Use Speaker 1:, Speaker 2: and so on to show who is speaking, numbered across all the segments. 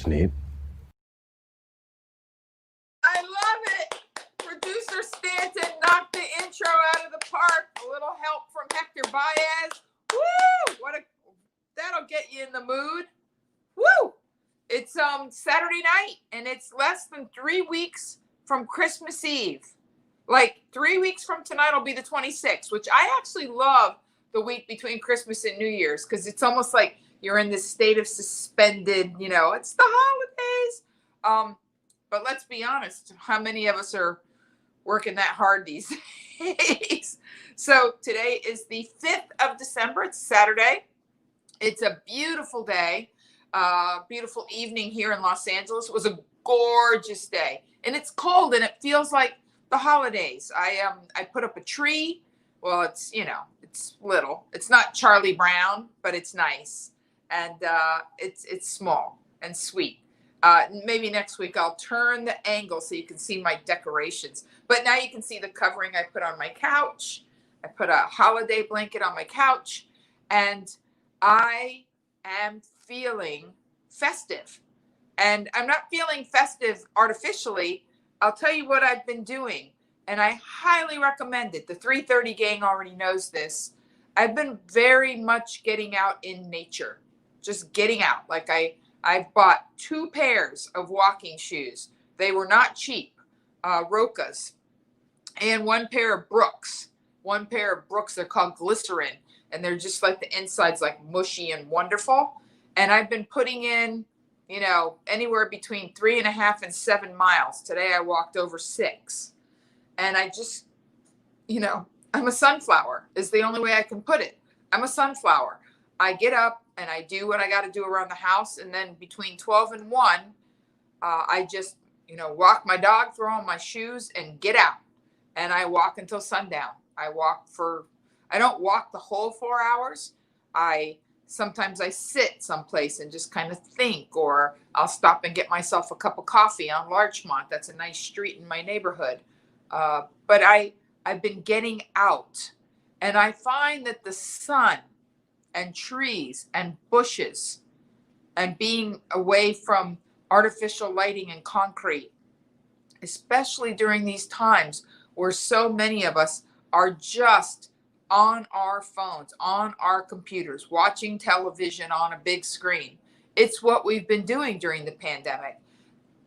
Speaker 1: That's neat.
Speaker 2: I love it. Producer Stanton knocked the intro out of the park. A little help from Hector Baez. Woo! That'll get you in the mood. Woo! It's Saturday night, and it's less than 3 weeks from Christmas Eve. Like 3 weeks from tonight will be the 26th, which I actually love the week between Christmas and New Year's because it's almost like you're in this state of suspended, it's the holidays. But let's be honest, how many of us are working that hard these days? So today is the 5th of December. It's Saturday. It's a beautiful day. Beautiful evening here in Los Angeles. It was a gorgeous day, and it's cold, and it feels like the holidays. I put up a tree. Well, it's little. It's not Charlie Brown, but it's nice, and it's small and sweet. Maybe next week I'll turn the angle so you can see my decorations. But now you can see the covering I put on my couch. I put a holiday blanket on my couch, and I am feeling festive. And I'm not feeling festive artificially. I'll tell you what I've been doing, and I highly recommend it. The 330 gang already knows this. I've been very much getting out in nature, just getting out. Like I've bought 2 pairs of walking shoes. They were not cheap, Rokas, and 1 pair of Brooks. 1 pair of Brooks, they're called Glycerin, and they're just like the inside's like mushy and wonderful. And I've been putting in, anywhere between 3.5 and 7 miles. Today I walked over 6. And I just, I'm a sunflower is the only way I can put it. I'm a sunflower. I get up and I do what I got to do around the house. And then between 12 and 1, I just, walk my dog, throw on my shoes and get out. And I walk until sundown. I don't walk the whole 4 hours. Sometimes I sit someplace and just kind of think, or I'll stop and get myself a cup of coffee on Larchmont. That's a nice street in my neighborhood. But I've been getting out, and I find that the sun and trees and bushes and being away from artificial lighting and concrete, especially during these times where so many of us are just on our phones, on our computers, watching television on a big screen. It's what we've been doing during the pandemic.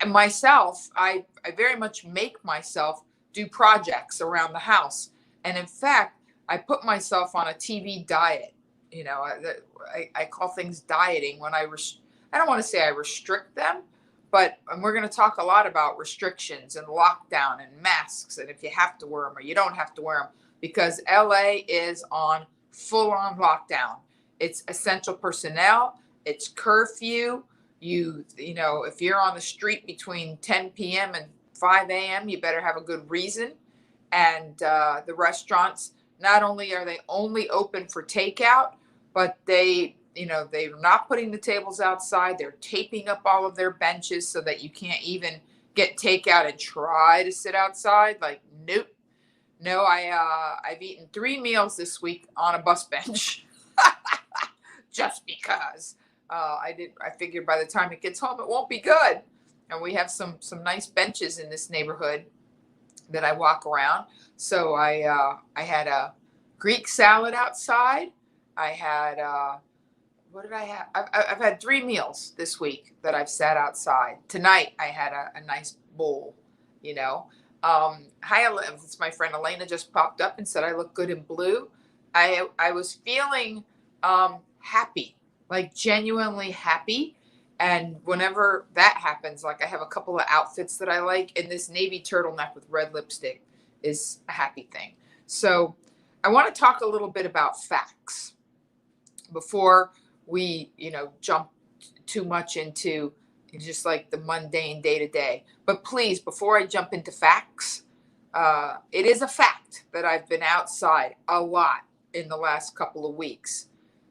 Speaker 2: And myself, I very much make myself do projects around the house. And in fact, I put myself on a TV diet. I call things dieting when I don't want to say I restrict them, but we're going to talk a lot about restrictions and lockdown and masks, and if you have to wear them or you don't have to wear them, because LA is on full-on lockdown. It's essential personnel. It's curfew. If you're on the street between 10 p.m. and 5 a.m., you better have a good reason. And the restaurants, not only are they only open for takeout, but they're not putting the tables outside. They're taping up all of their benches so that you can't even get takeout and try to sit outside. Like, nope. No, I've eaten 3 meals this week on a bus bench just because I figured by the time it gets home, it won't be good. And we have some nice benches in this neighborhood that I walk around. So I had a Greek salad outside. I had, what did I have? I've had 3 meals this week that I've sat outside. Tonight I had a nice bowl, Hi, it's my friend Elena just popped up and said I look good in blue. I was feeling happy, like genuinely happy. And whenever that happens, like I have a couple of outfits that I like, and this navy turtleneck with red lipstick is a happy thing. So I want to talk a little bit about facts before we, jump too much into just like the mundane day to day. But please, before I jump into facts, it is a fact that I've been outside a lot in the last couple of weeks.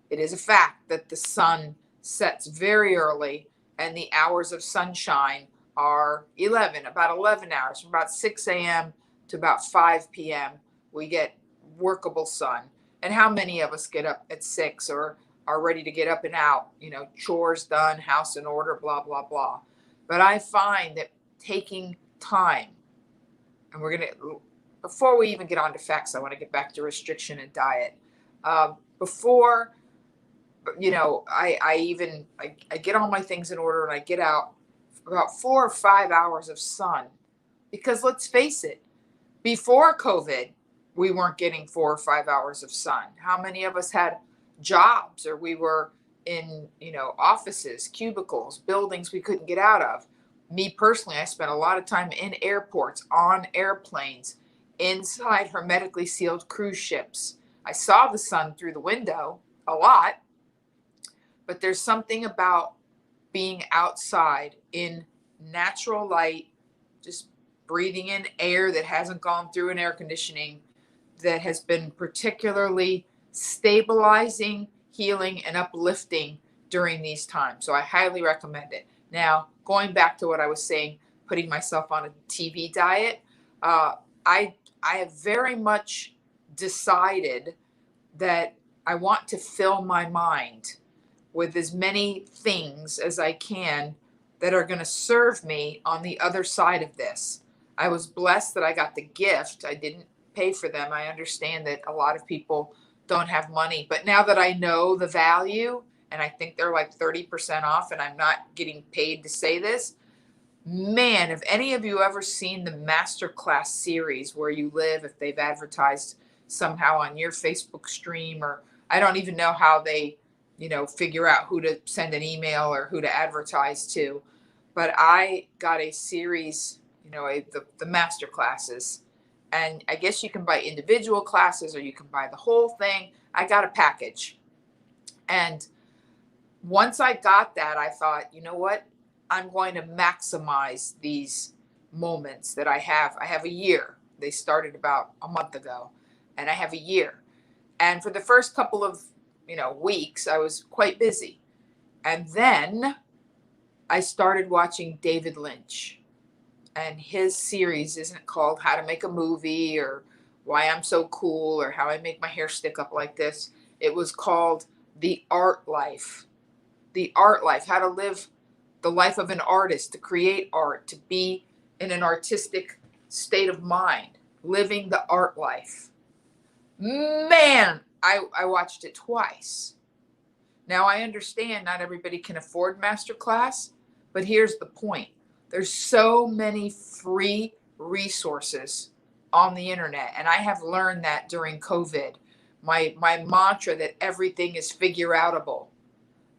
Speaker 2: It is a fact that the sun sets very early and the hours of sunshine are about 11 hours, from about 6 a.m. to about 5 p.m. We get workable sun. And how many of us get up at 6 or are ready to get up and out, chores done, house in order, blah, blah, blah. But I find that taking time, and before we even get on to facts, I want to get back to restriction and diet. Before, I get all my things in order and I get out about 4 or 5 hours of sun. Because let's face it, before COVID, we weren't getting 4 or 5 hours of sun. How many of us had jobs, or we were in, offices, cubicles, buildings we couldn't get out of? Me personally, I spent a lot of time in airports, on airplanes, inside hermetically sealed cruise ships. I saw the sun through the window a lot, but there's something about being outside in natural light, just breathing in air that hasn't gone through an air conditioning, that has been particularly stabilizing, healing, and uplifting during these times. So I highly recommend it. Now, going back to what I was saying, putting myself on a TV diet, I have very much decided that I want to fill my mind with as many things as I can that are going to serve me on the other side of this. I was blessed that I got the gift. I didn't pay for them. I understand that a lot of people don't have money, but now that I know the value, and I think they're like 30% off, and I'm not getting paid to say this, man, have any of you ever seen the masterclass series Where You Live, if they've advertised somehow on your Facebook stream, or I don't even know how they, figure out who to send an email or who to advertise to, but I got a series, the master classes, and I guess you can buy individual classes or you can buy the whole thing. I got a package. And once I got that, I thought, you know what? I'm going to maximize these moments that I have. I have a year. They started about a month ago, and I have a year. And for the first couple of, weeks, I was quite busy. And then I started watching David Lynch. And his series isn't called How to Make a Movie or Why I'm So Cool or How I Make My Hair Stick Up Like This. It was called The Art Life. The Art Life, how to live the life of an artist, to create art, to be in an artistic state of mind, living the art life. Man, I watched it twice. Now I understand not everybody can afford masterclass, but here's the point. There's so many free resources on the internet, and I have learned that during COVID. My mantra that everything is figure outable.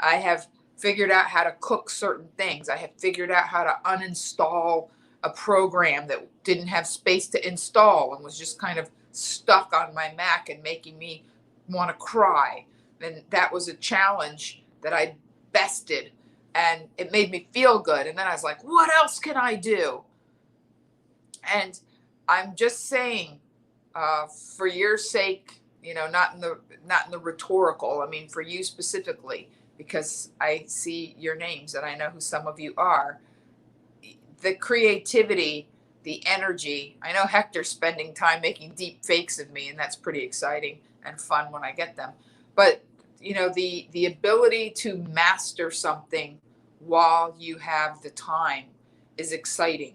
Speaker 2: I have figured out how to cook certain things. I have figured out how to uninstall a program that didn't have space to install and was just kind of stuck on my Mac and making me want to cry. And that was a challenge that I bested, and it made me feel good. And then I was like, what else can I do? And I'm just saying, for your sake, not in the rhetorical, I mean, for you specifically, because I see your names and I know who some of you are, the creativity, the energy. I know Hector's spending time making deep fakes of me, and that's pretty exciting and fun when I get them. But, the ability to master something while you have the time is exciting.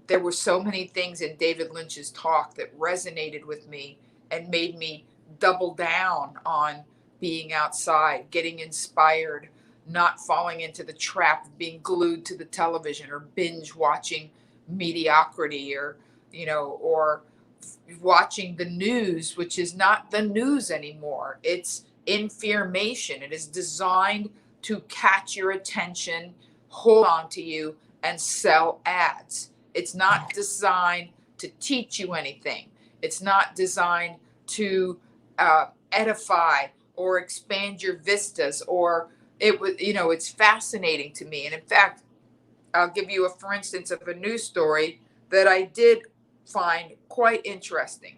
Speaker 2: There were so many things in David Lynch's talk that resonated with me and made me double down on being outside, getting inspired, not falling into the trap of being glued to the television or binge watching mediocrity, or watching the news, which is not the news anymore. It's information. It is designed to catch your attention, hold on to you, and sell ads. It's not designed to teach you anything. It's not designed to edify or expand your vistas, or it's fascinating to me. And in fact, I'll give you for instance of a news story that I did find quite interesting.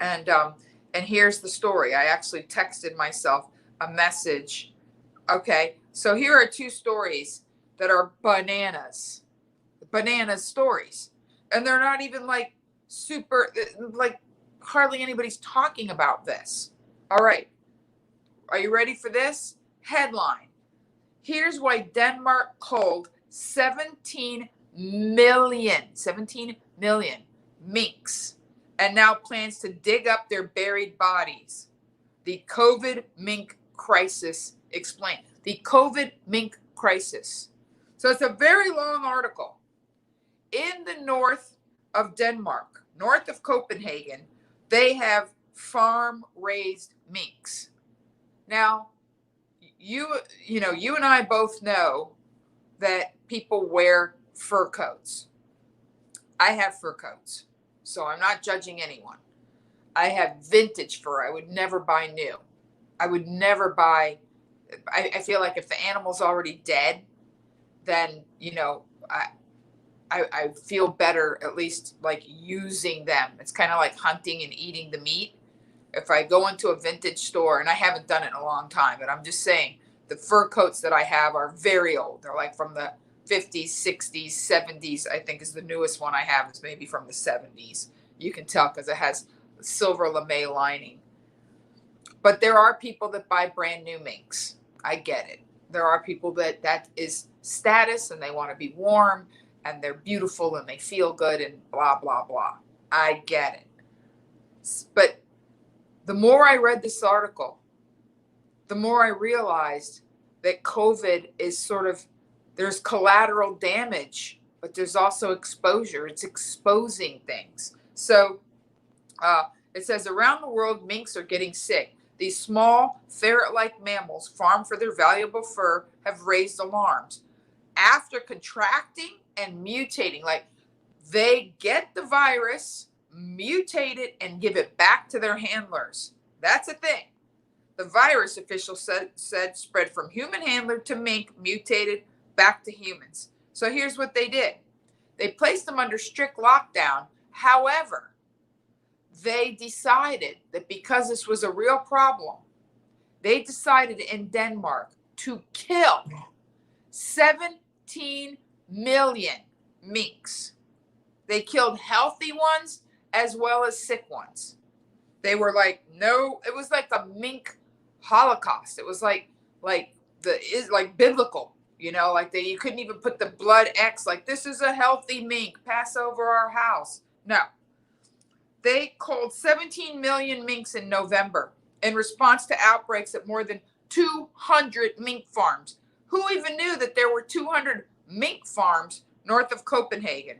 Speaker 2: And here's the story. I actually texted myself a message. Okay, so here are two stories that are bananas stories. And they're not even like super, like hardly anybody's talking about this. All right. Are you ready for this? Headline. Here's why Denmark culled 17 million minks and now plans to dig up their buried bodies. The COVID mink crisis explained. The COVID mink crisis. So it's a very long article. In the north of Denmark, north of Copenhagen, they have farm-raised minks. Now, you and I both know that people wear fur coats. I have fur coats, so I'm not judging anyone. I have vintage fur. I would never buy new. I would never buy. I feel like if the animal's already dead, then I feel better at least like using them. It's kind of like hunting and eating the meat. If I go into a vintage store, and I haven't done it in a long time, but I'm just saying the fur coats that I have are very old. They're like from the 50s, 60s, 70s. I think is the newest one I have is maybe from the 70s. You can tell because it has silver lame lining. But there are people that buy brand new minks. I get it. There are people that is status and they want to be warm and they're beautiful and they feel good and blah, blah, blah. I get it. But the more I read this article, the more I realized that COVID is sort of, there's collateral damage, but there's also exposure. It's exposing things. So it says around the world, minks are getting sick. These small ferret-like mammals farmed for their valuable fur have raised alarms. After contracting and mutating, like they get the virus, mutate it, and give it back to their handlers. That's a thing. The virus, officials said spread from human handler to mink, mutated back to humans. So here's what they did. They placed them under strict lockdown. However, they decided that because this was a real problem, they decided in Denmark to kill 17 million minks. They killed healthy ones as well as sick ones. They were like, no, it was like a mink Holocaust. It was like biblical, like you couldn't even put the blood X, like this is a healthy mink, pass over our house. No. They culled 17 million minks in November in response to outbreaks at more than 200 mink farms. Who even knew that there were 200 mink farms north of Copenhagen?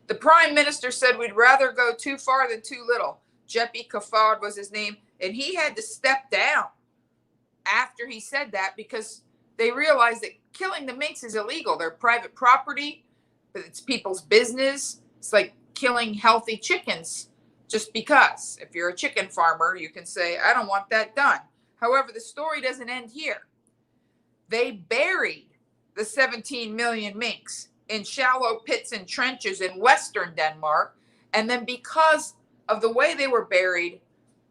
Speaker 2: The prime minister said we'd rather go too far than too little. Jeppe Kofod was his name, and he had to step down after he said that because they realized that killing the minks is illegal. They're private property, but it's people's business. It's like killing healthy chickens just because. If you're a chicken farmer, you can say, I don't want that done. However, the story doesn't end here. They buried the 17 million minks in shallow pits and trenches in western Denmark. And then because of the way they were buried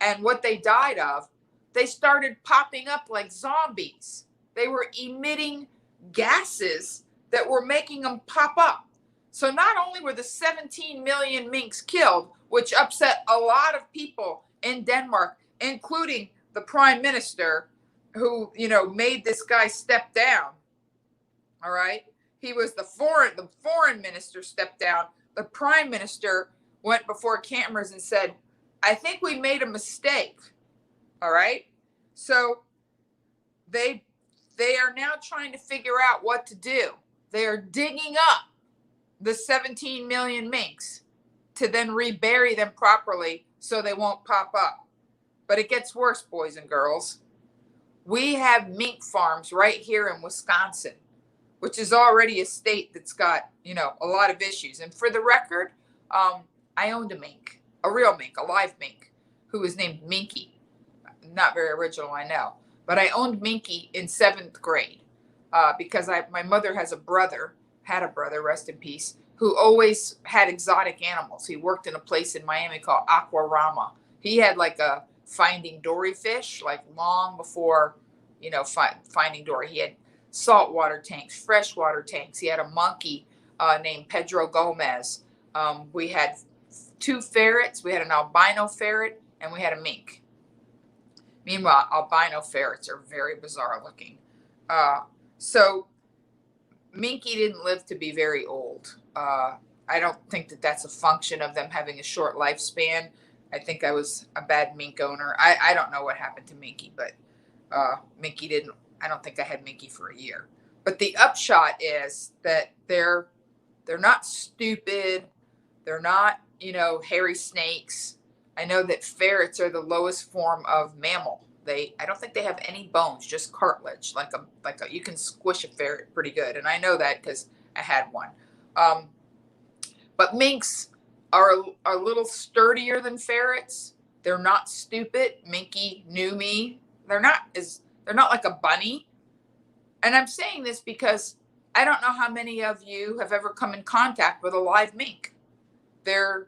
Speaker 2: and what they died of, they started popping up like zombies. They were emitting gases that were making them pop up. So not only were the 17 million minks killed, which upset a lot of people in Denmark, including the prime minister who, made this guy step down. All right. He was the foreign minister stepped down. The prime minister went before cameras and said, I think we made a mistake. All right. So they are now trying to figure out what to do. They are digging up the 17 million minks to then rebury them properly so they won't pop up. But it gets worse, boys and girls. We have mink farms right here in Wisconsin, which is already a state that's got, a lot of issues. And for the record, I owned a mink, a real mink, a live mink, who was named Minky. Not very original, I know. But I owned Minky in 7th grade because my mother had a brother, rest in peace, who always had exotic animals. He worked in a place in Miami called Aquarama. He had like a Finding Dory fish, like long before, Finding Dory. He had saltwater tanks, freshwater tanks. He had a monkey named Pedro Gomez. We had 2 ferrets. We had an albino ferret, and we had a mink. Meanwhile, albino ferrets are very bizarre looking. So Minky didn't live to be very old. I don't think that that's a function of them having a short lifespan. I think I was a bad mink owner. I don't know what happened to Minky, but Minky didn't. I don't think I had Minky for a year. But the upshot is that they're not stupid. They're not, hairy snakes. I know that ferrets are the lowest form of mammal. I don't think they have any bones, just cartilage. Like a, you can squish a ferret pretty good, and I know that because I had one. But minks are a little sturdier than ferrets. They're not stupid. Minky knew me. They're not like a bunny. And I'm saying this because I don't know how many of you have ever come in contact with a live mink. They're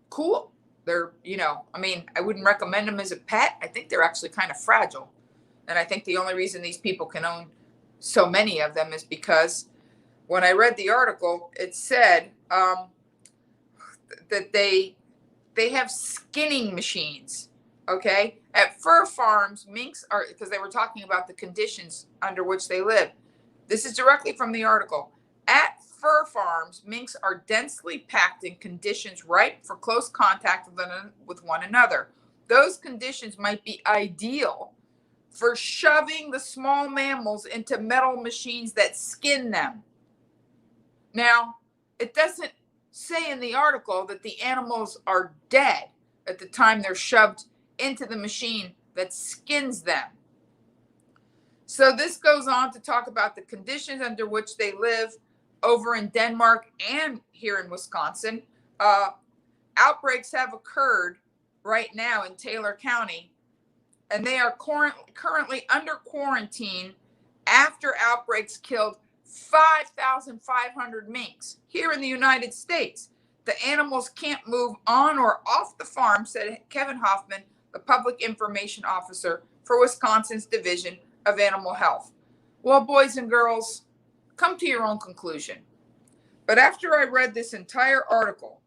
Speaker 2: cool. They're, I wouldn't recommend them as a pet. I think they're actually kind of fragile. And I think the only reason these people can own so many of them is because when I read the article, it said that they have skinning machines. Okay. At fur farms, minks are, because they were talking about the conditions under which they live. This is directly from the article. At fur farms, minks are densely packed in conditions ripe for close contact with one another. Those conditions might be ideal for shoving the small mammals into metal machines that skin them. Now, it doesn't say in the article that the animals are dead at the time they're shoved into the machine that skins them. So this goes on to talk about the conditions under which they live over in Denmark and here in Wisconsin. Outbreaks have occurred right now in Taylor County, and they are currently under quarantine after outbreaks killed 5,500 minks here in the United States. The animals can't move on or off the farm, said Kevin Hoffman, the public information officer for Wisconsin's Division of Animal Health. Well, boys and girls, come to your own conclusion. But after I read this entire article,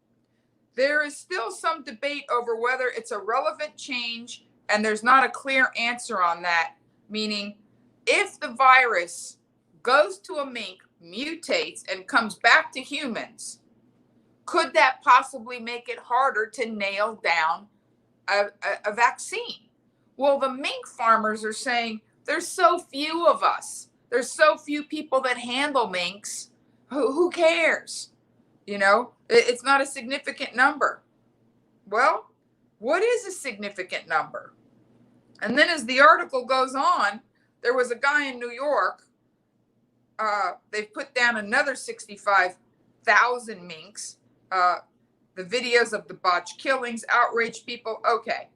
Speaker 2: there is still some debate over whether it's a relevant change, and there's not a clear answer on that, meaning if the virus goes to a mink, mutates, and comes back to humans, could that possibly make it harder to nail down a vaccine? Well, the mink farmers are saying there's so few of us. There's so few people that handle minks. Who cares? It's not a significant number. Well, what is a significant number? And then as the article goes on, there was a guy in New York. They've put down another 65,000 minks. The videos of the botched killings outrage people. Okay.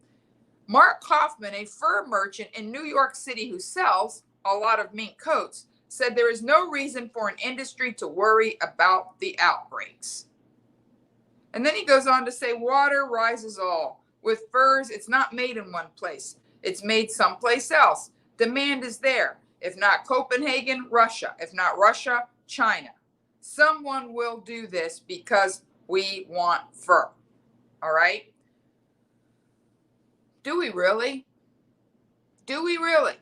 Speaker 2: Mark Hoffman, a fur merchant in New York City who sells a lot of mink coats, said there is no reason for an industry to worry about the outbreaks. And then he goes on to say, water rises all. With furs, it's not made in one place. It's made someplace else. Demand is there. If not Copenhagen, Russia. If not Russia, China. Someone will do this because we want fur. All right? Do we really? Do we really?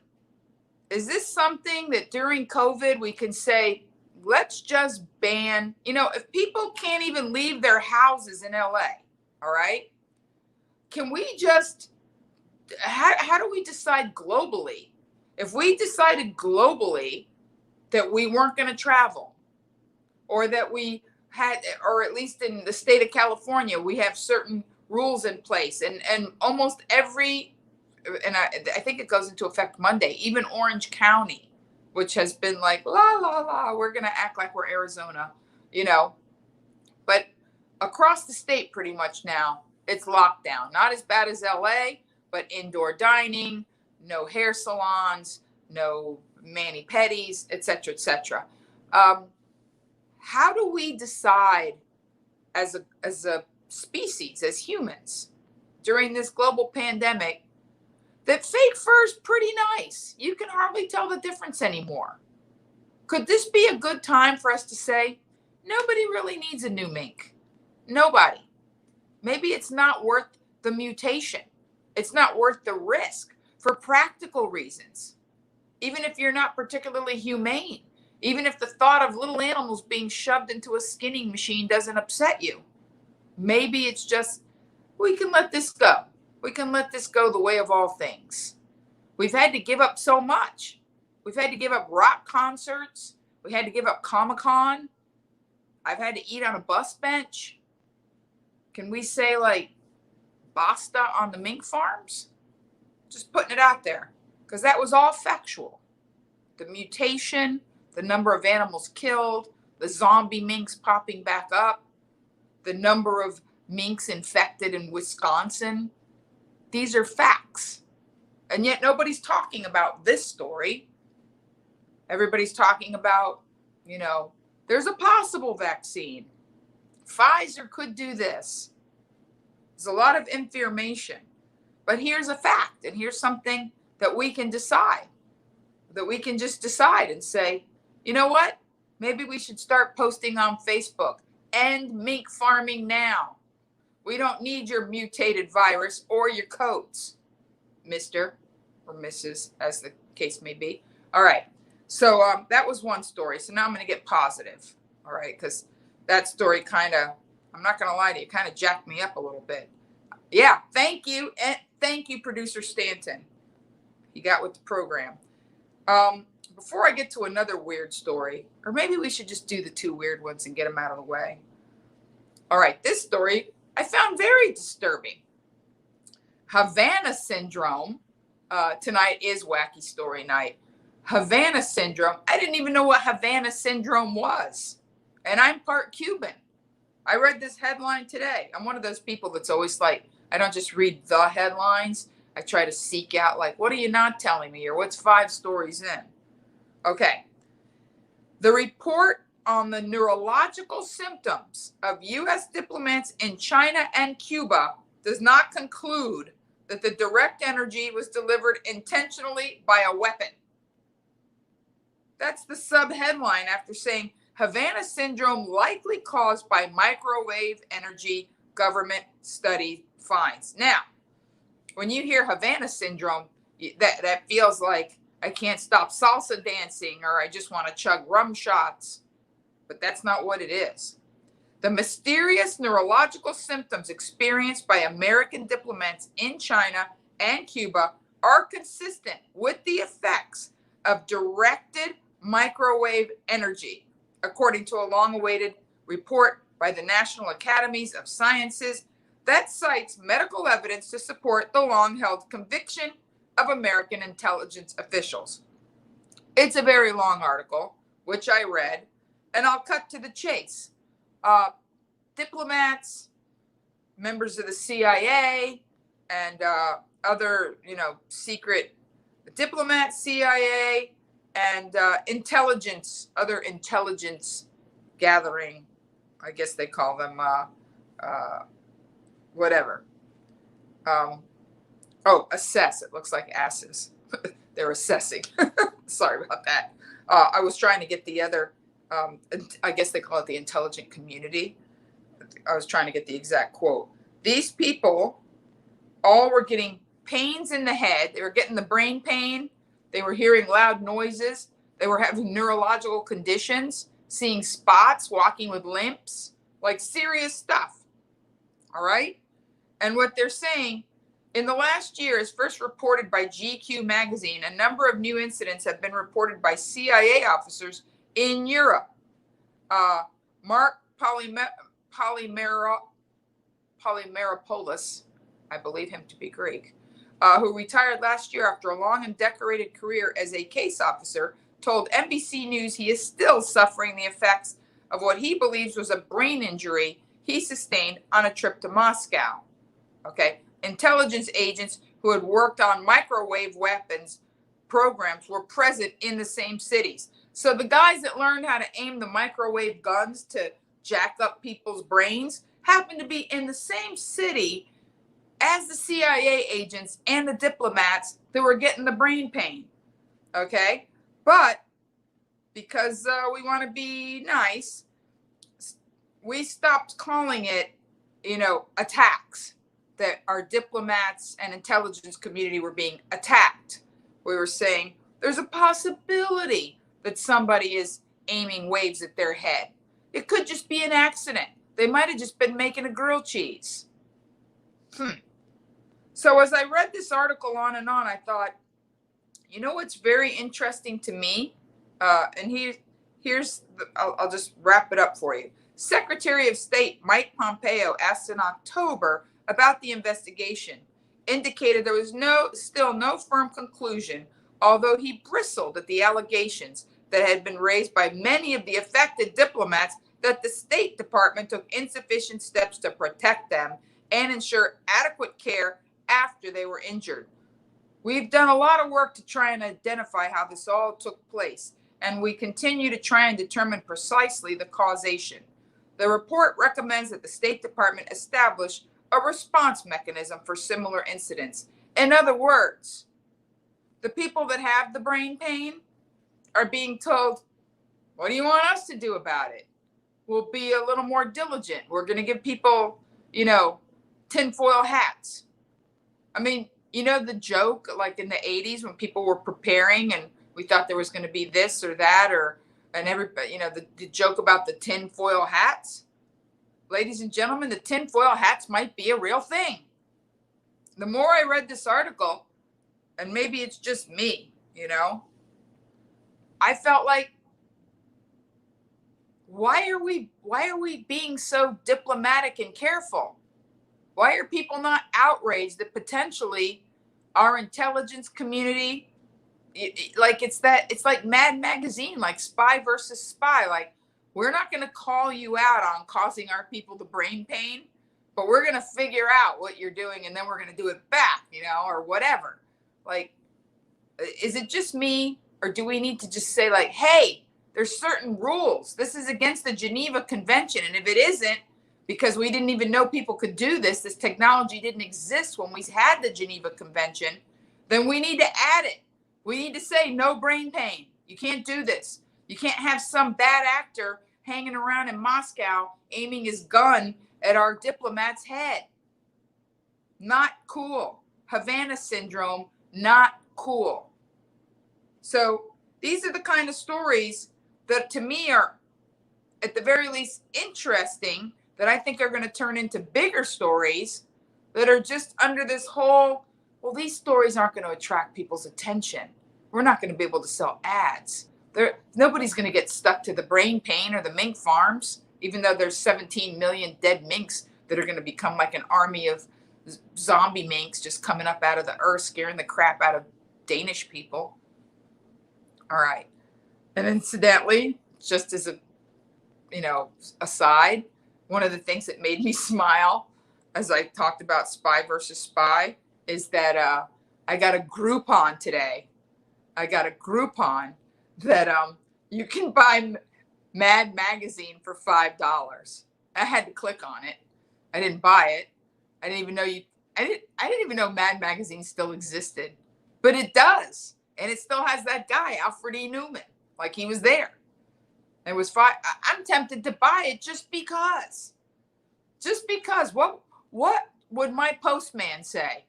Speaker 2: Is this something that during COVID we can say, let's just ban, if people can't even leave their houses in LA, all right? Can we just, how do we decide globally? If we decided globally that we weren't going to travel, or that we had, or at least in the state of California, we have certain rules in place, and almost every, and I think it goes into effect Monday, even Orange County, which has been like, la, la, la, we're going to act like we're Arizona, but across the state pretty much now, it's lockdown. Not as bad as LA, but indoor dining, no hair salons, no mani-pedis, et cetera, et cetera. How do we decide as a species, as humans, during this global pandemic, that fake fur is pretty nice? You can hardly tell the difference anymore. Could this be a good time for us to say, nobody really needs a new mink? Nobody. Maybe it's not worth the mutation. It's not worth the risk. for practical reasons. Even if you're not particularly humane, even if the thought of little animals being shoved into a skinning machine doesn't upset you, maybe it's just, we can let this go. We can let this go the way of all things. We've had to give up so much. We've had to give up rock concerts. We had to give up Comic-Con. I've had to eat on a bus bench. Can we say like basta on the mink farms? Just putting it out there, because that was all factual. The mutation, the number of animals killed, the zombie minks popping back up, the number of minks infected in Wisconsin. These are facts. And yet nobody's talking about this story. Everybody's talking about, there's a possible vaccine. Pfizer could do this. There's a lot of information. But here's a fact, and here's something that we can decide. That we can just decide and say, you know what? Maybe we should start posting on Facebook. End mink farming now. We don't need your mutated virus or your coats, Mr. or Mrs., as the case may be. All right. So that was one story. So now I'm going to get positive. All right. Because that story kind of, I'm not going to lie to you, kind of jacked me up a little bit. Yeah. Thank you. And thank you, Producer Stanton. You got with the program. Before I get to another weird story, or maybe we should just do the two weird ones and get them out of the way. All right. This story I found very disturbing. Havana syndrome. Tonight is wacky story night. Havana syndrome. I didn't even know what Havana syndrome was. And I'm part Cuban. I read this headline today. I'm one of those people that's always like, I don't just read the headlines. I try to seek out, like, what are you not telling me? Or what's 5 stories in? Okay. The report on the neurological symptoms of U.S. diplomats in China and Cuba does not conclude that the direct energy was delivered intentionally by a weapon. That's the sub-headline after saying Havana syndrome likely caused by microwave energy, government study finds. Now, when you hear Havana syndrome, that feels like I can't stop salsa dancing or I just want to chug rum shots. But that's not what it is. The mysterious neurological symptoms experienced by American diplomats in China and Cuba are consistent with the effects of directed microwave energy, according to a long-awaited report by the National Academies of Sciences that cites medical evidence to support the long-held conviction of American intelligence officials. It's a very long article, which I read, and I'll cut to the chase. Diplomats, members of the CIA, and other, secret diplomats, CIA, and other intelligence gathering, I guess they call them, whatever. Assess. It looks like asses. They're assessing. Sorry about that. I was trying to get the other, I guess they call it the intelligent community. I was trying to get the exact quote. These people all were getting pains in the head. They were getting the brain pain. They were hearing loud noises. They were having neurological conditions, seeing spots, walking with limps, like serious stuff. All right? And what they're saying, in the last year, as first reported by GQ magazine, a number of new incidents have been reported by CIA officers in Europe. Mark Polymeropoulos, I believe him to be Greek, who retired last year after a long and decorated career as a case officer, told NBC News he is still suffering the effects of what he believes was a brain injury he sustained on a trip to Moscow. Okay. Intelligence agents who had worked on microwave weapons programs were present in the same cities. So the guys that learned how to aim the microwave guns to jack up people's brains happened to be in the same city as the CIA agents and the diplomats that were getting the brain pain. Okay? But because we want to be nice, we stopped calling it, attacks. that our diplomats and intelligence community were being attacked. We were saying there's a possibility that somebody is aiming waves at their head. It could just be an accident. They might have just been making a grilled cheese. So as I read this article on and on, I thought, you know what's very interesting to me? I'll just wrap it up for you. Secretary of State Mike Pompeo asked in October about the investigation, indicated there was still no firm conclusion, although he bristled at the allegations that had been raised by many of the affected diplomats that the State Department took insufficient steps to protect them and ensure adequate care after they were injured. We've done a lot of work to try and identify how this all took place, and we continue to try and determine precisely the causation. The report recommends that the State Department establish a response mechanism for similar incidents. In other words, the people that have the brain pain are being told, what do you want us to do about it? We'll be a little more diligent. We're going to give people, tinfoil hats. I mean, the joke, like in the 80s when people were preparing and we thought there was going to be this or that, and everybody, the joke about the tinfoil hats. Ladies and gentlemen, the tinfoil hats might be a real thing. The more I read this article, and maybe it's just me, I felt like, why are we being so diplomatic and careful? Why are people not outraged that potentially our intelligence community, it's like Mad Magazine, like Spy versus Spy, like, we're not going to call you out on causing our people the brain pain, but we're going to figure out what you're doing and then we're going to do it back, or whatever. Like, is it just me, or do we need to just say, like, hey, there's certain rules. This is against the Geneva Convention. And if it isn't, because we didn't even know people could do this technology didn't exist when we had the Geneva Convention, then we need to add it. We need to say no brain pain. You can't do this. You can't have some bad actor hanging around in Moscow aiming his gun at our diplomat's head. Not cool. Havana syndrome, not cool. So these are the kind of stories that to me are, at the very least, interesting, that I think are going to turn into bigger stories that are just under this whole, well, these stories aren't going to attract people's attention. We're not going to be able to sell ads. Nobody's going to get stuck to the brain pain or the mink farms, even though there's 17 million dead minks that are going to become like an army of zombie minks just coming up out of the earth, scaring the crap out of Danish people. All right. And incidentally, just as a, aside, one of the things that made me smile as I talked about Spy versus Spy is that I got a Groupon today. I got a Groupon that you can buy Mad Magazine for $5. I had to click on it. I didn't buy it. I didn't even know I didn't even know Mad Magazine still existed, but it does, and it still has that guy Alfred E. Newman, like he was there. It was $5. I'm tempted to buy it just because. What would my postman say?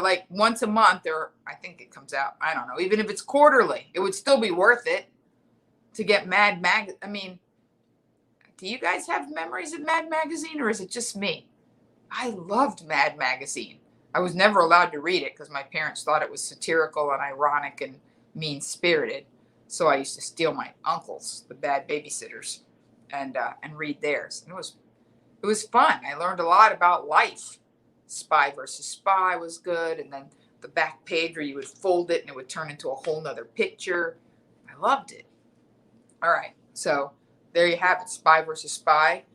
Speaker 2: Like once a month, or I think it comes out, I don't know, even if it's quarterly, it would still be worth it to get Mad Mag. I mean, do you guys have memories of Mad Magazine, or is it just me? I loved Mad Magazine. I was never allowed to read it because my parents thought it was satirical and ironic and mean-spirited. So I used to steal my uncles, the bad babysitters, and read theirs. And it was fun. I learned a lot about life. Spy versus Spy was good, and then the back page where you would fold it and it would turn into a whole nother picture. I loved it. All right, so there you have it, Spy versus Spy.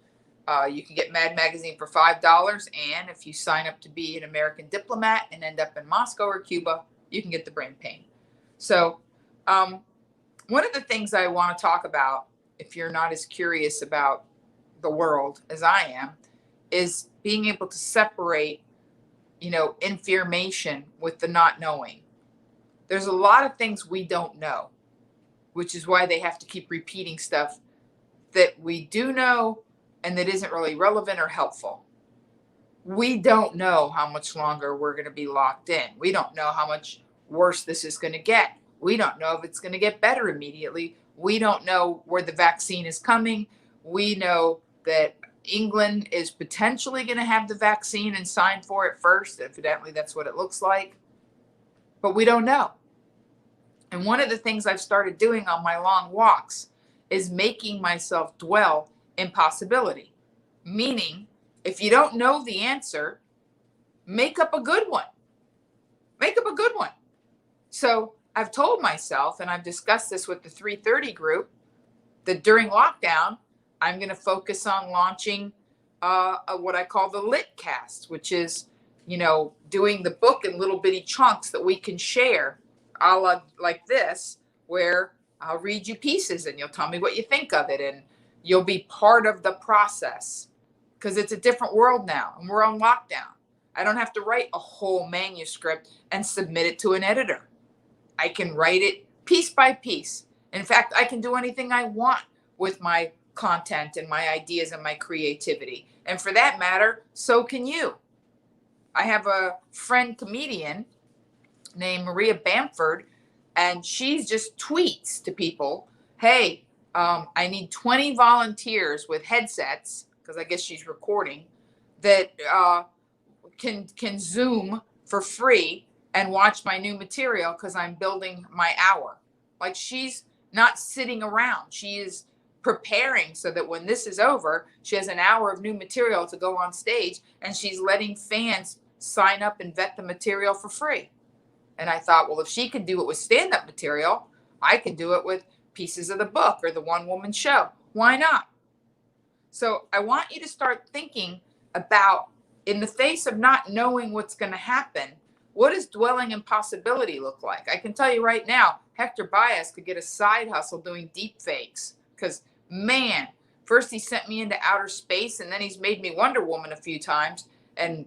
Speaker 2: You can get Mad Magazine for $5, and if you sign up to be an American diplomat and end up in Moscow or Cuba, you can get the brain pain. So one of the things I want to talk about, if you're not as curious about the world as I am, is being able to separate, information with the not knowing. There's a lot of things we don't know, which is why they have to keep repeating stuff that we do know and that isn't really relevant or helpful. we don't know how much longer we're going to be locked in. We don't know how much worse this is going to get. We don't know if it's going to get better immediately. We don't know where the vaccine is coming. We know that England is potentially going to have the vaccine and sign for it first. Evidently, that's what it looks like. But we don't know. And one of the things I've started doing on my long walks is making myself dwell in possibility. Meaning, if you don't know the answer, make up a good one. Make up a good one. So I've told myself, and I've discussed this with the 330 group, that during lockdown, I'm going to focus on launching what I call the lit cast, which is, doing the book in little bitty chunks that we can share, a la like this, where I'll read you pieces and you'll tell me what you think of it, and you'll be part of the process, because it's a different world now and we're on lockdown. I don't have to write a whole manuscript and submit it to an editor. I can write it piece by piece. In fact, I can do anything I want with my content and my ideas and my creativity. And for that matter, so can you. I have a friend comedian named Maria Bamford, and she just tweets to people, hey, I need 20 volunteers with headsets, because I guess she's recording, that can Zoom for free and watch my new material, because I'm building my hour. Like, she's not sitting around. She is preparing so that when this is over, she has an hour of new material to go on stage, and she's letting fans sign up and vet the material for free. And I thought, well, if she can do it with stand-up material, I can do it with pieces of the book or the one-woman show. Why not? So I want you to start thinking about, in the face of not knowing what's going to happen, what does dwelling in possibility look like? I can tell you right now, Hector Baez could get a side hustle doing deep fakes, because, man, first he sent me into outer space, and then he's made me Wonder Woman a few times, and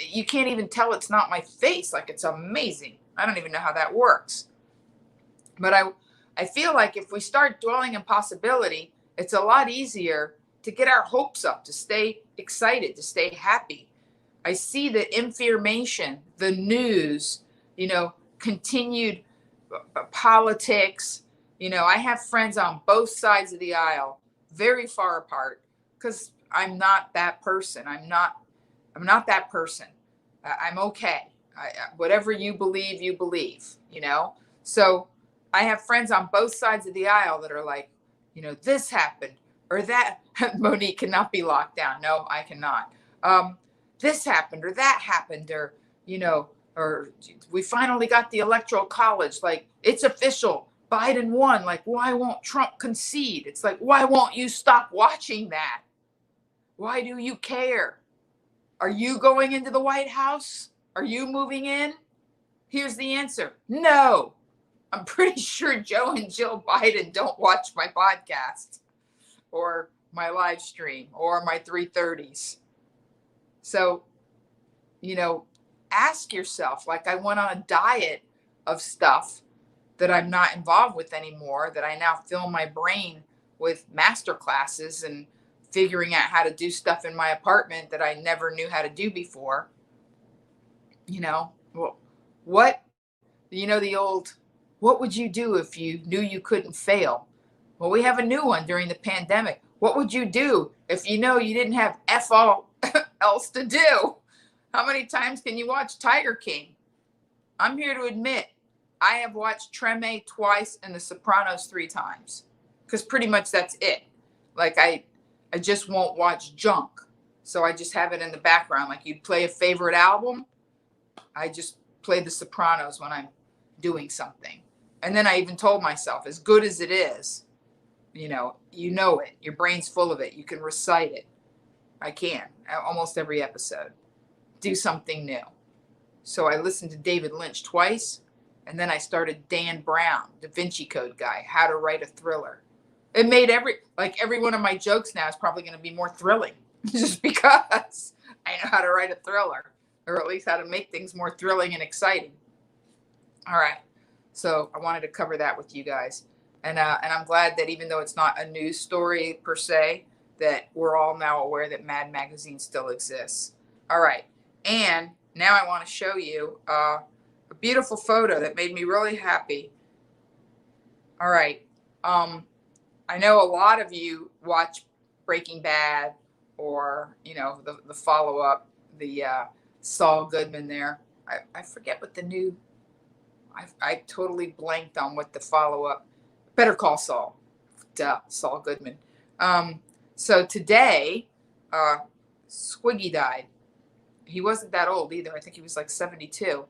Speaker 2: you can't even tell it's not my face. Like, it's amazing. I don't even know how that works. But I feel like if we start dwelling in possibility, it's a lot easier to get our hopes up, to stay excited, to stay happy. I see that information, the news, continued politics. I have friends on both sides of the aisle, very far apart, because I'm not that person. I'm not that person. I'm okay. Whatever you believe, you believe, So I have friends on both sides of the aisle that are like, this happened or that. Monique cannot be locked down. No, I cannot. This happened or that happened, or, or we finally got the electoral college. Like, it's official. Biden won. Like, why won't Trump concede? It's like, why won't you stop watching that? Why do you care? Are you going into the White House? Are you moving in? Here's the answer. No. I'm pretty sure Joe and Jill Biden don't watch my podcast or my live stream or my 330s. So, ask yourself, like, I went on a diet of stuff that I'm not involved with anymore, that I now fill my brain with master classes and figuring out how to do stuff in my apartment that I never knew how to do before. Well, the old, what would you do if you knew you couldn't fail? Well, we have a new one during the pandemic. What would you do if you didn't have F all else to do? How many times can you watch Tiger King? I'm here to admit, I have watched Treme twice and The Sopranos 3 times, because pretty much that's it. Like, I just won't watch junk. So I just have it in the background. Like, you'd play a favorite album, I just play The Sopranos when I'm doing something. And then I even told myself, as good as it is, you know it. Your brain's full of it. You can recite it. I can. Almost every episode. Do something new. So I listened to David Lynch twice, and then I started Dan Brown, Da Vinci Code guy, how to write a thriller. It made every one of my jokes now is probably going to be more thrilling, just because I know how to write a thriller, or at least how to make things more thrilling and exciting. All right. So I wanted to cover that with you guys. And I'm glad that even though it's not a news story per se, that we're all now aware that Mad Magazine still exists. All right. And now I want to show you a beautiful photo that made me really happy. All right. I know a lot of you watch Breaking Bad, or, you know, the follow-up, the Saul Goodman there. I forget what the new, I totally blanked on what the follow-up, Better Call Saul. Duh, Saul Goodman. So today, Squiggy died. He wasn't that old either. I think he was like 72.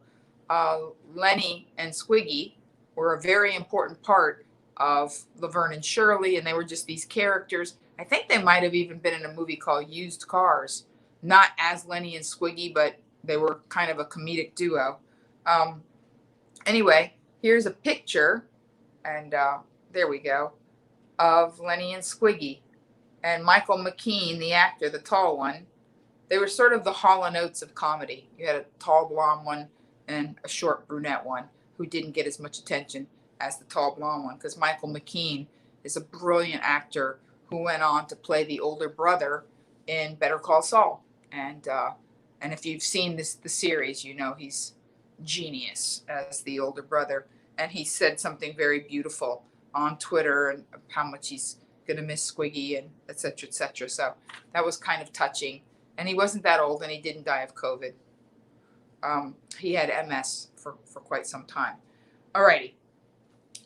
Speaker 2: Lenny and Squiggy were a very important part of Laverne and Shirley, and they were just these characters. I think they might have even been in a movie called Used Cars, not as Lenny and Squiggy, but they were kind of a comedic duo. Anyway, here's a picture, and there we go, of Lenny and Squiggy. And Michael McKean, the actor, the tall one, they were sort of the Hall & Oates of comedy. You had a tall blonde one and a short brunette one who didn't get as much attention as the tall blonde one, because Michael McKean is a brilliant actor who went on to play the older brother in Better Call Saul. And if you've seen the series, you know he's genius as the older brother. And he said something very beautiful on Twitter and how much he's going to miss Squiggy and et cetera, et cetera. So that was kind of touching. And he wasn't that old, and he didn't die of COVID. He had MS for quite some time. All righty.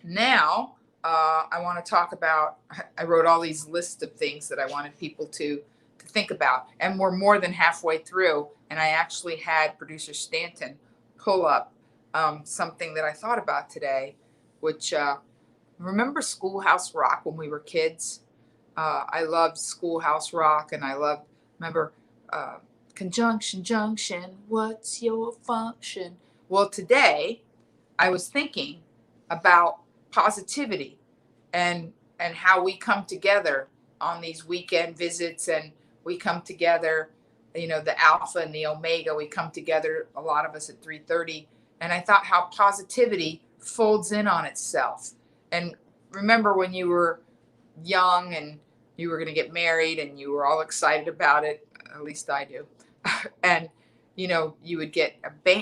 Speaker 2: Now, I want to talk about, I wrote all these lists of things that I wanted people to think about. And we're more than halfway through, and I actually had producer Stanton pull up something that I thought about today, which, remember Schoolhouse Rock when we were kids? I loved Schoolhouse Rock, and I remember conjunction, junction, what's your function? Well, today I was thinking about positivity and how we come together on these weekend visits, and we come together, you know, the Alpha and the Omega, we come together, a lot of us at 3:30, and I thought how positivity folds in on itself. And remember when you were young and you were going to get married and you were all excited about it, at least I do. And, you know, you would get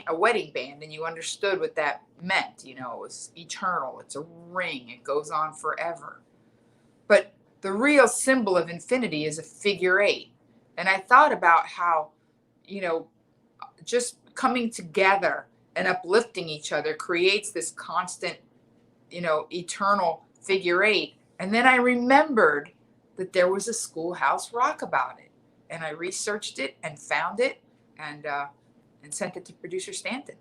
Speaker 2: a wedding band, and you understood what that meant. You know, it was eternal. It's a ring. It goes on forever. But the real symbol of infinity is a figure 8. And I thought about how, you know, just coming together and uplifting each other creates this constant, you know, eternal figure 8. And then I remembered that there was a Schoolhouse Rock about it. And I researched it and found it and sent it to producer Stanton.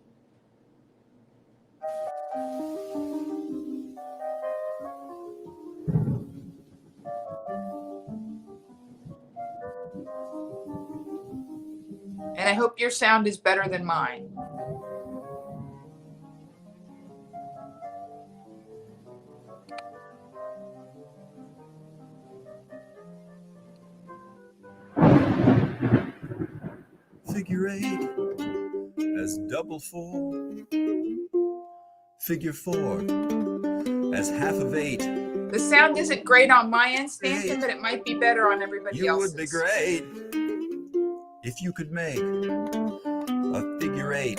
Speaker 2: And I hope your sound is better than mine.
Speaker 1: Figure 8 as double 4. Figure 4 as half of 8.
Speaker 2: The sound isn't great on my end, Stanton, but it might be better on everybody else's.
Speaker 1: You would be great if you could make a figure 8.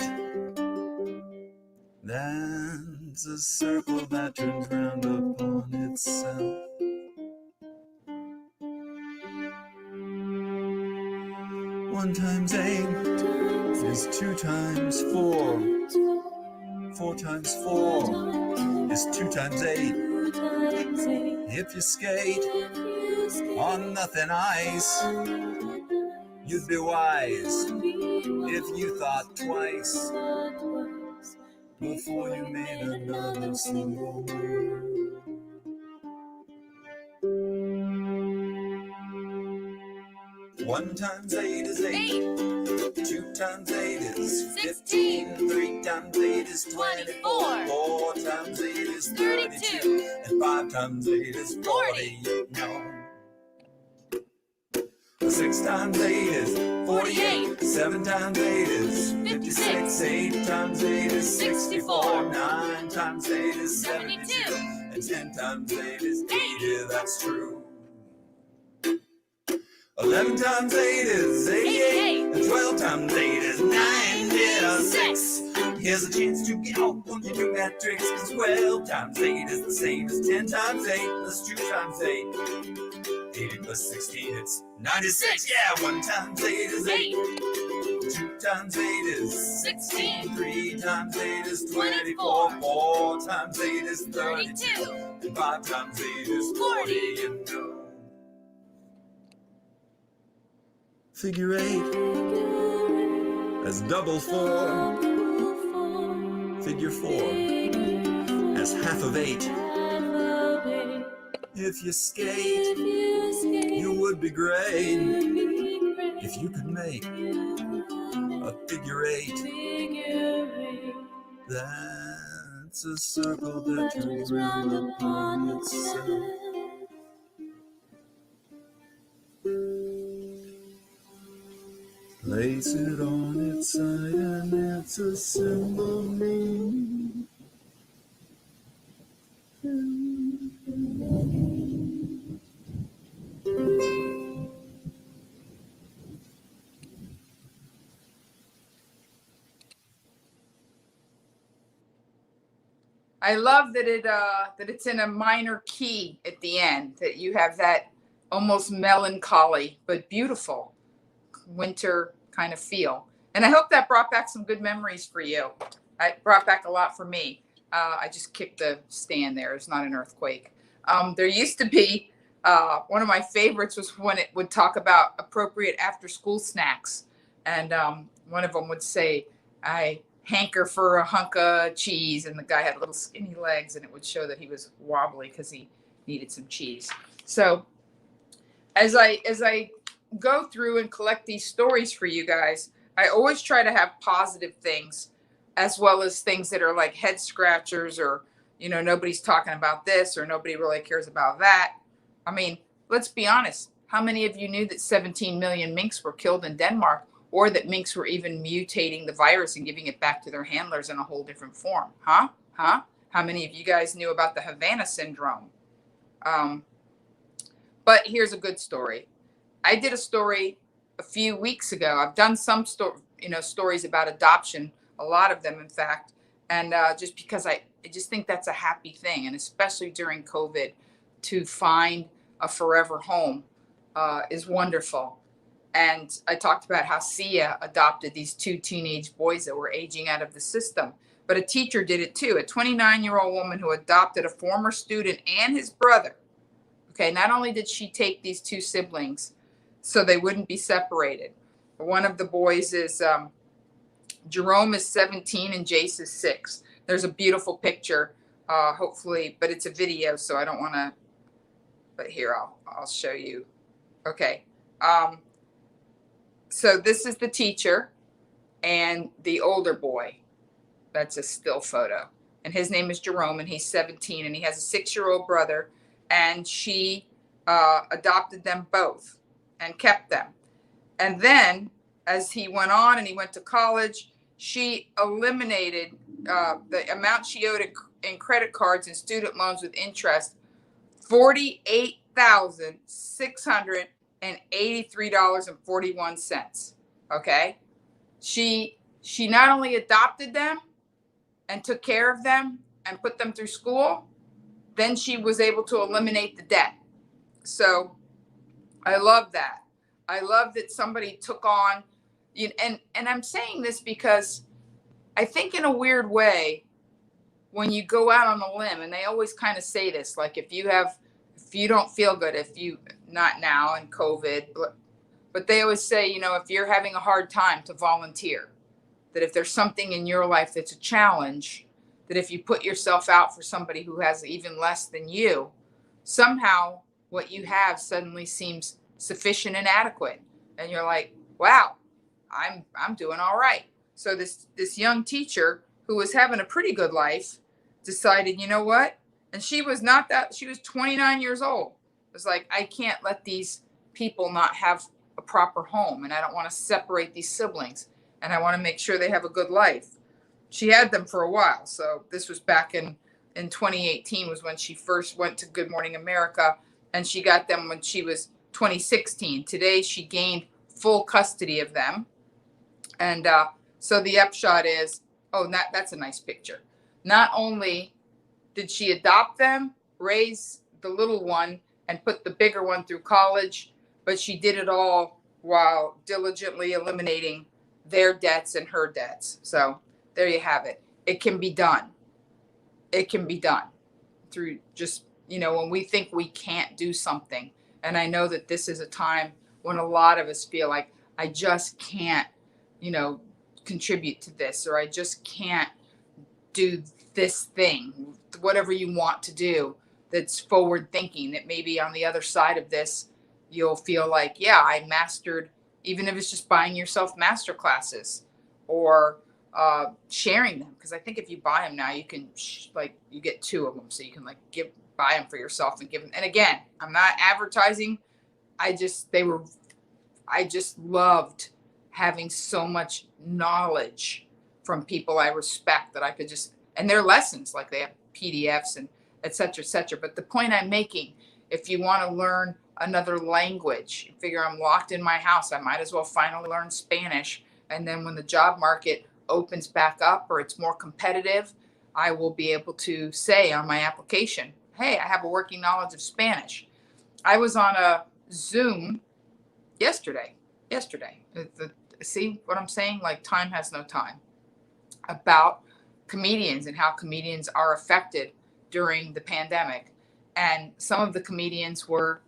Speaker 1: That's a circle that turns round upon itself. One times 8 is 2 times 4. 4 times 4 is 2 times 8. If you skate on nothing ice, you'd be wise if you thought twice before you made another single move. One times 8 is 8. 2 times 8 is 15. 3 times 8 is 24. 4 times 8 is 32. And 5 times 8 is 40. You know. 6 times 8 is 48. 7 times 8 is 56. 8 times 8 is 64. 9 times 8 is 72. And 10 times 8 is 80. That's true. 11 times 8 is 88. And 12 times 8 is 96. Here's a chance to get off on your new math tricks. Cause 12 times 8 is the same as 10 times 8 plus 2 times 8. 80 plus 16, it's 96. Yeah, 1 times 8 is 8. 2 times 8 is 16. 3 times 8 is 24. 4 times 8 is 32. And 5 times 8 is 40. You know. Figure 8 as double 4. Figure 4 as half of 8. If you skate, you would be great if you could make a figure 8. That's a circle that turns round upon itself. Place it on its side and it's a symbol meaning.
Speaker 2: I love that it's in a minor key at the end, that you have that almost melancholy but beautiful winter kind of feel. And I hope that brought back some good memories for you. It brought back a lot for me. I just kicked the stand there. It's not an earthquake. There used to be, one of my favorites was when it would talk about appropriate after school snacks. And one of them would say, I hanker for a hunk of cheese. And the guy had little skinny legs and it would show that he was wobbly because he needed some cheese. So as I go through and collect these stories for you guys, I always try to have positive things as well as things that are like head scratchers or, you know, nobody's talking about this or nobody really cares about that. I mean, let's be honest. How many of you knew that 17 million minks were killed in Denmark, or that minks were even mutating the virus and giving it back to their handlers in a whole different form? Huh? How many of you guys knew about the Havana syndrome? But here's a good story. I did a story a few weeks ago. I've done some stories about adoption, a lot of them, in fact. And just because I just think that's a happy thing. And especially during COVID, to find a forever home is wonderful. And I talked about how Sia adopted these 2 teenage boys that were aging out of the system. But a teacher did it too. A 29-year-old woman who adopted a former student and his brother. Okay, not only did she take these 2 siblings so they wouldn't be separated. One of the boys is, Jerome is 17 and Jace is 6. There's a beautiful picture, hopefully, but it's a video, so I don't want to, but here, I'll show you. Okay. So this is the teacher and the older boy. That's a still photo. And his name is Jerome, and he's 17, and he has a 6-year-old brother, and she adopted them both and kept them. And then as he went on and he went to college, she eliminated the amount she owed in credit cards and student loans with interest, $48,683.41. Okay. She not only adopted them and took care of them and put them through school, then she was able to eliminate the debt. So I love that. I love that somebody took on, and I'm saying this because I think in a weird way, when you go out on a limb, and they always kind of say this, like if you don't feel good, not now in COVID, but they always say, if you're having a hard time, to volunteer. That if there's something in your life that's a challenge, that if you put yourself out for somebody who has even less than you, somehow what you have suddenly seems sufficient and adequate. And you're like, wow, I'm doing all right. So this young teacher who was having a pretty good life decided, you know what? And she was 29 years old. It was like, I can't let these people not have a proper home. And I don't want to separate these siblings. And I want to make sure they have a good life. She had them for a while. So this was back in 2018 was when she first went to Good Morning America. And she got them when she was 2016. Today, she gained full custody of them. And so the upshot is, oh, that's a nice picture. Not only did she adopt them, raise the little one, and put the bigger one through college, but she did it all while diligently eliminating their debts and her debts. So there you have it. It can be done. It can be done through just, when we think we can't do something. And I know that this is a time when a lot of us feel like, I just can't, contribute to this, or I just can't do this thing, whatever you want to do that's forward thinking, that maybe on the other side of this, you'll feel like, yeah, I mastered, even if it's just buying yourself master classes or sharing them. Because I think if you buy them now, you can you get 2 of them, so you can buy them for yourself and give them. And again, I'm not advertising. I just loved having so much knowledge from people I respect that I could just, and their lessons, like they have PDFs and et cetera, et cetera. But the point I'm making, if you want to learn another language, you figure I'm locked in my house, I might as well finally learn Spanish. And then when the job market opens back up or it's more competitive, I will be able to say on my application, hey, I have a working knowledge of Spanish. I was on a Zoom yesterday. See what I'm saying? Like, time has no time. About comedians and how comedians are affected during the pandemic. And some of the comedians were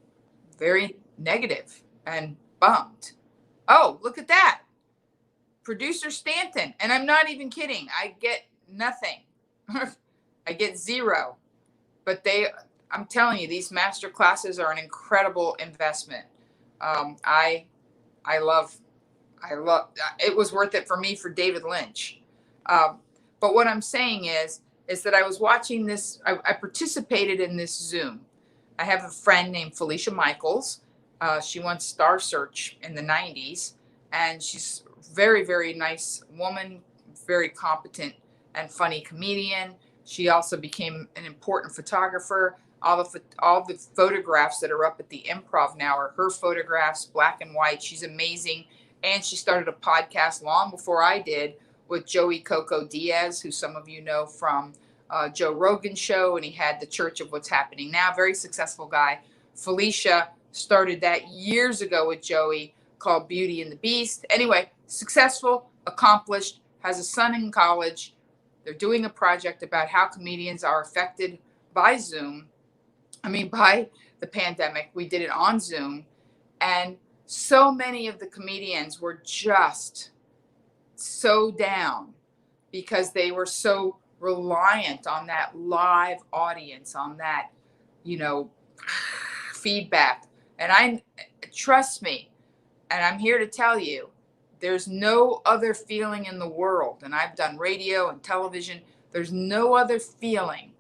Speaker 2: very negative and bummed. Oh, look at that. Producer Stanton. And I'm not even kidding. I get nothing. I get 0. But I'm telling you, these master classes are an incredible investment. I love, it was worth it for me for David Lynch. But what I'm saying is that I was watching this, I participated in this Zoom. I have a friend named Felicia Michaels. She won Star Search in the 90s, and she's a very, very nice woman, very competent and funny comedian. She also became an important photographer. All the photographs that are up at the Improv now are her photographs, black and white. She's amazing. And she started a podcast long before I did with Joey Coco Diaz, who some of you know from Joe Rogan's show, and he had the Church of What's Happening Now. Very successful guy. Felicia started that years ago with Joey, called Beauty and the Beast. Anyway, successful, accomplished, has a son in college. They're doing a project about how comedians are affected by by the pandemic. We did it on Zoom, and so many of the comedians were just so down because they were so reliant on that live audience, on that, feedback. And trust me, and I'm here to tell you, there's no other feeling in the world. And I've done radio and television. There's no other feeling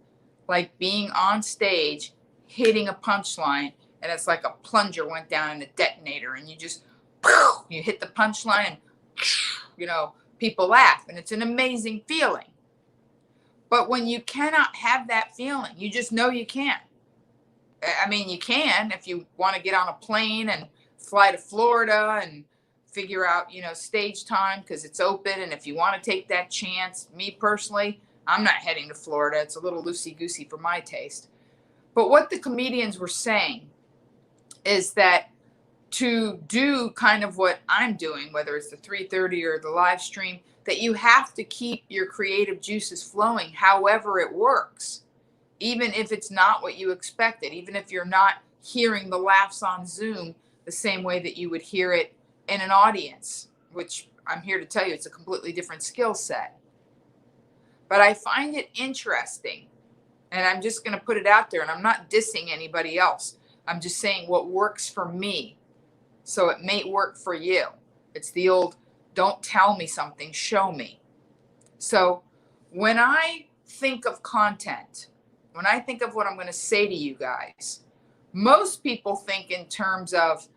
Speaker 2: like being on stage, hitting a punchline, and it's like a plunger went down in a detonator, and you hit the punchline, and people laugh, and it's an amazing feeling. But when you cannot have that feeling, you just know you can't. I mean, you can if you want to get on a plane and fly to Florida and figure out, stage time because it's open. And if you want to take that chance, me personally, I'm not heading to Florida. It's a little loosey-goosey for my taste. But what the comedians were saying is that to do kind of what I'm doing, whether it's the 3:30 or the live stream, that you have to keep your creative juices flowing however it works, even if it's not what you expected, even if you're not hearing the laughs on Zoom the same way that you would hear it in an audience, which I'm here to tell you, it's a completely different skill set. But I find it interesting, and I'm just going to put it out there, and I'm not dissing anybody else. I'm just saying what works for me, so it may work for you. It's the old, don't tell me something, show me. So when I think of content, when I think of what I'm going to say to you guys, most people think in terms of,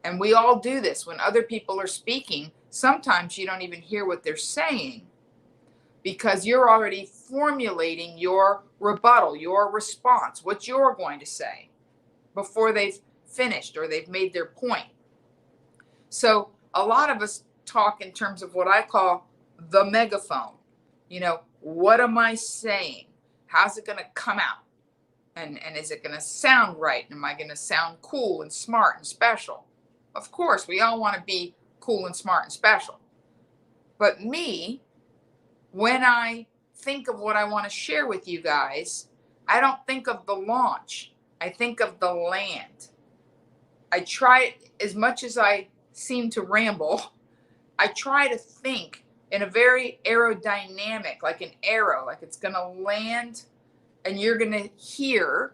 Speaker 2: and we all do this, when other people are speaking, sometimes you don't even hear what they're saying because you're already formulating your rebuttal, your response, what you're going to say before they've finished or they've made their point. So a lot of us talk in terms of what I call the megaphone. You know, what am I saying? How's it going to come out? And is it going to sound right? Am I going to sound cool and smart and special? Of course, we all want to be cool and smart and special. But me, when I think of what I want to share with you guys, I don't think of the launch. I think of the land. I try, as much as I seem to ramble, I try to think in a very aerodynamic, like an arrow, like it's going to land and you're going to hear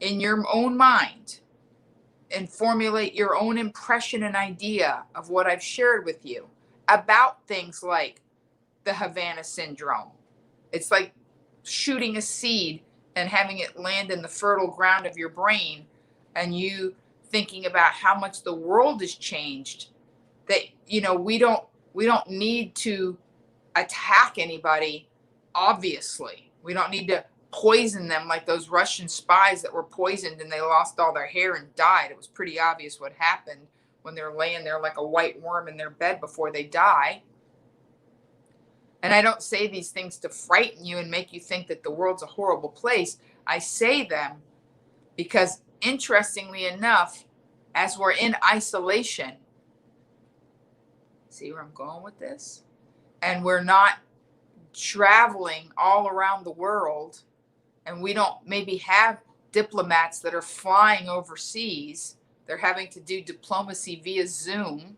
Speaker 2: in your own mind and formulate your own impression and idea of what I've shared with you about things like the Havana syndrome. It's like shooting a seed and having it land in the fertile ground of your brain and you thinking about how much the world has changed, that, you know, we don't need to attack anybody. Obviously, we don't need to poison them like those Russian spies that were poisoned and they lost all their hair and died. It was pretty obvious what happened when they're laying there like a white worm in their bed before they die. And I don't say these things to frighten you and make you think that the world's a horrible place. I say them because, interestingly enough, as we're in isolation, see where I'm going with this? And we're not traveling all around the world, and we don't maybe have diplomats that are flying overseas. They're having to do diplomacy via Zoom.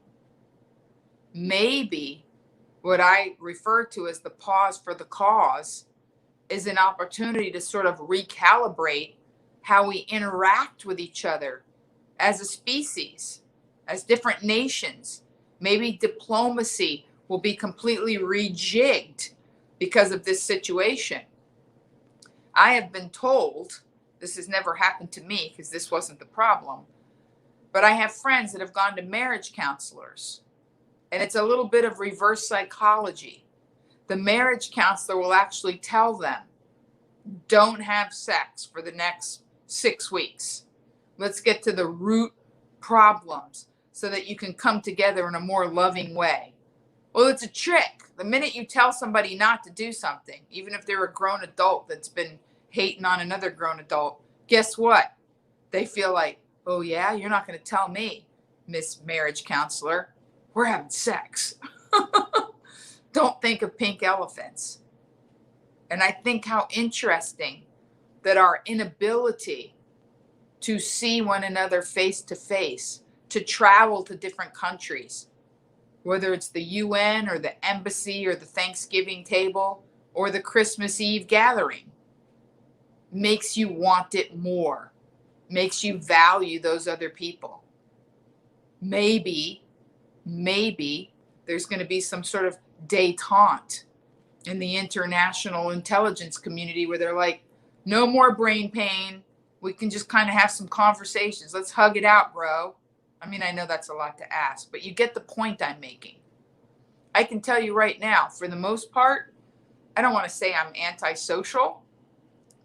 Speaker 2: Maybe what I refer to as the pause for the cause is an opportunity to sort of recalibrate how we interact with each other as a species, as different nations. Maybe diplomacy will be completely rejigged because of this situation. I have been told, this has never happened to me because this wasn't the problem, but I have friends that have gone to marriage counselors, and it's a little bit of reverse psychology. The marriage counselor will actually tell them, don't have sex for the next 6 weeks. Let's get to the root problems so that you can come together in a more loving way. Well, it's a trick. The minute you tell somebody not to do something, even if they're a grown adult that's been hating on another grown adult, guess what? They feel like, oh yeah, you're not going to tell me, Miss Marriage Counselor, we're having sex. Don't think of pink elephants. And I think how interesting that our inability to see one another face to face, to travel to different countries, whether it's the UN or the embassy or the Thanksgiving table or the Christmas Eve gathering, makes you want it more, makes you value those other people. Maybe there's going to be some sort of détente in the international intelligence community where they're like, no more brain pain. We can just kind of have some conversations. Let's hug it out, bro. I mean, I know that's a lot to ask, but you get the point I'm making. I can tell you right now, for the most part, I don't want to say I'm antisocial.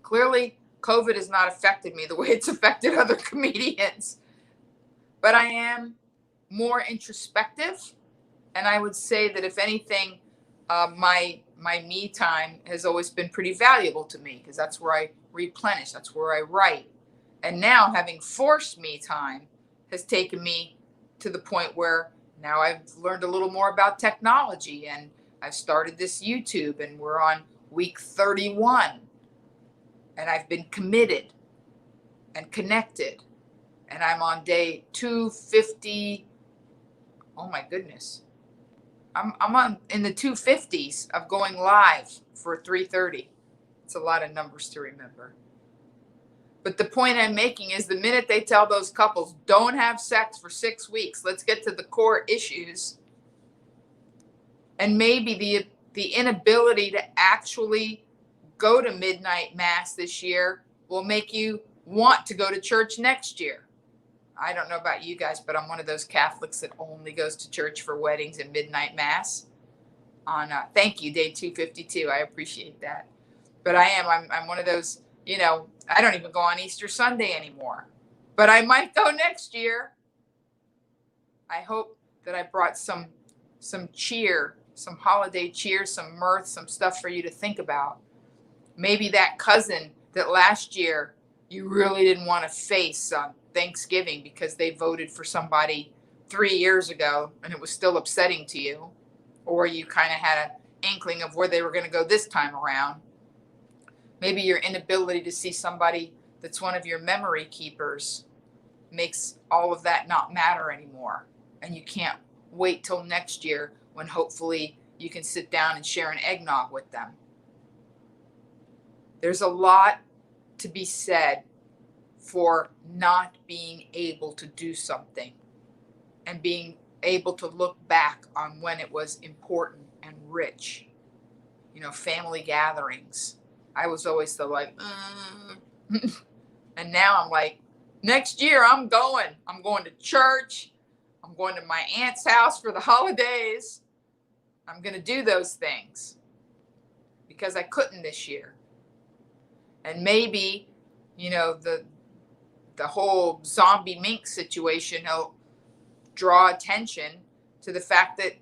Speaker 2: Clearly, COVID has not affected me the way it's affected other comedians. But I am more introspective. And I would say that if anything, my me time has always been pretty valuable to me because that's where I replenish. That's where I write. And now having forced me time has taken me to the point where now I've learned a little more about technology and I've started this YouTube and we're on week 31 and I've been committed and connected and I'm on day 250. Oh my goodness. I'm on in the 250s of going live for 3:30. It's a lot of numbers to remember. But the point I'm making is the minute they tell those couples, don't have sex for 6 weeks, let's get to the core issues. And maybe the inability to actually go to midnight mass this year will make you want to go to church next year. I don't know about you guys, but I'm one of those Catholics that only goes to church for weddings and midnight mass. Thank you, day 252. I appreciate that. But I'm one of those, I don't even go on Easter Sunday anymore. but I might go next year. I hope that I brought some cheer, some holiday cheer, some mirth, some stuff for you to think about. Maybe that cousin that last year you really didn't want to face on Thanksgiving because they voted for somebody 3 years ago and it was still upsetting to you, or you kind of had an inkling of where they were going to go this time around. Maybe your inability to see somebody that's one of your memory keepers makes all of that not matter anymore. And you can't wait till next year when hopefully you can sit down and share an eggnog with them. There's a lot to be said for not being able to do something and being able to look back on when it was important and rich. You know, family gatherings. I was always the like, and now I'm like, next year I'm going to church. I'm going to my aunt's house for the holidays. I'm going to do those things because I couldn't this year. And maybe, you know, the whole zombie mink situation will draw attention to the fact that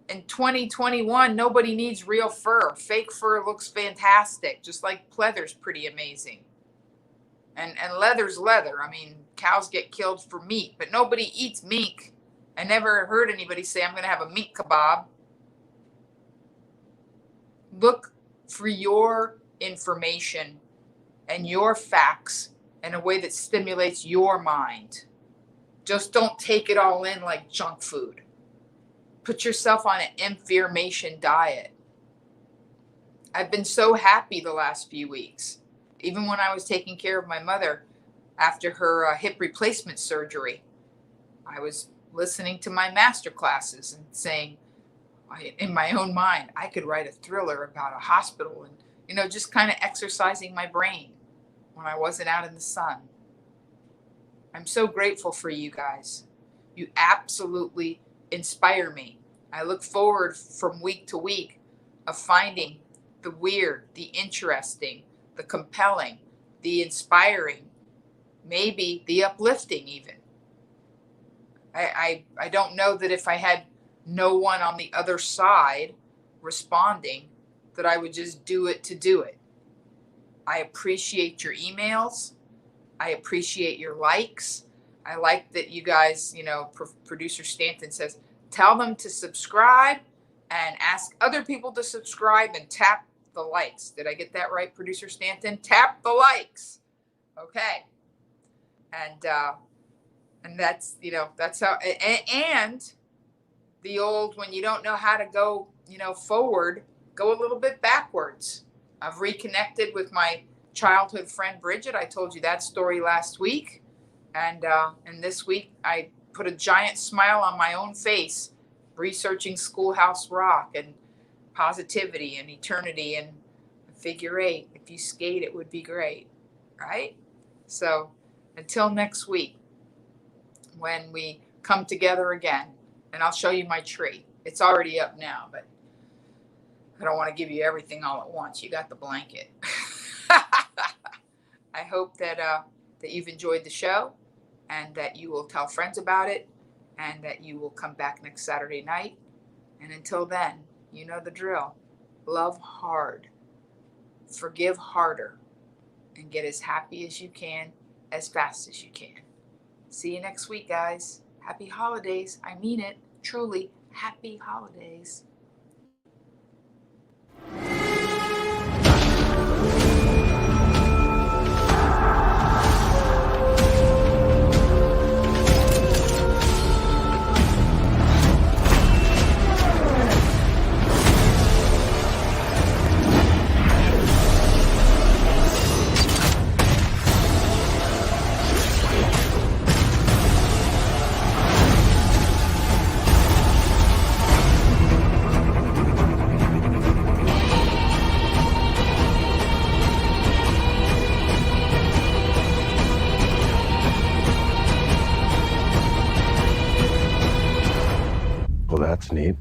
Speaker 2: in 2021, nobody needs real fur. Fake fur looks fantastic, just like pleather's pretty amazing. And leather's leather. I mean, cows get killed for meat, but nobody eats mink. I never heard anybody say, I'm going to have a mink kebab. Look for your information and your facts in a way that stimulates your mind. Just don't take it all in like junk food. Put yourself on an information diet. I've been so happy the last few weeks. Even when I was taking care of my mother after her hip replacement surgery, I was listening to my master classes and saying, in my own mind, I could write a thriller about a hospital and, you know, just kind of exercising my brain when I wasn't out in the sun. I'm so grateful for you guys. You absolutely inspire me. I look forward from week to week of finding the weird, the interesting, the compelling, the inspiring, maybe the uplifting even. I don't know that if I had no one on the other side responding, that I would just do it to do it. I appreciate your emails. I appreciate your likes. I like that you guys, you know, Producer Stanton says, tell them to subscribe and ask other people to subscribe and tap the likes. Did I get that right, Producer Stanton? Tap the likes. Okay. And that's, you know, that's how, and the old, when you don't know how to go, you know, forward, go a little bit backwards. I've reconnected with my childhood friend, Bridget. I told you that story last week. And this week I put a giant smile on my own face, researching Schoolhouse Rock and positivity and eternity and figure eight. If you skate, it would be great. Right? So until next week, when we come together again, and I'll show you my tree. It's already up now, but I don't want to give you everything all at once. You got the blanket. I hope that you've enjoyed the show and that you will tell friends about it and that you will come back next Saturday night. And until then, you know the drill. Love hard, forgive harder, and get as happy as you can, as fast as you can. See you next week, guys. Happy holidays. I mean it. Truly, happy holidays.
Speaker 3: Well, that's neat.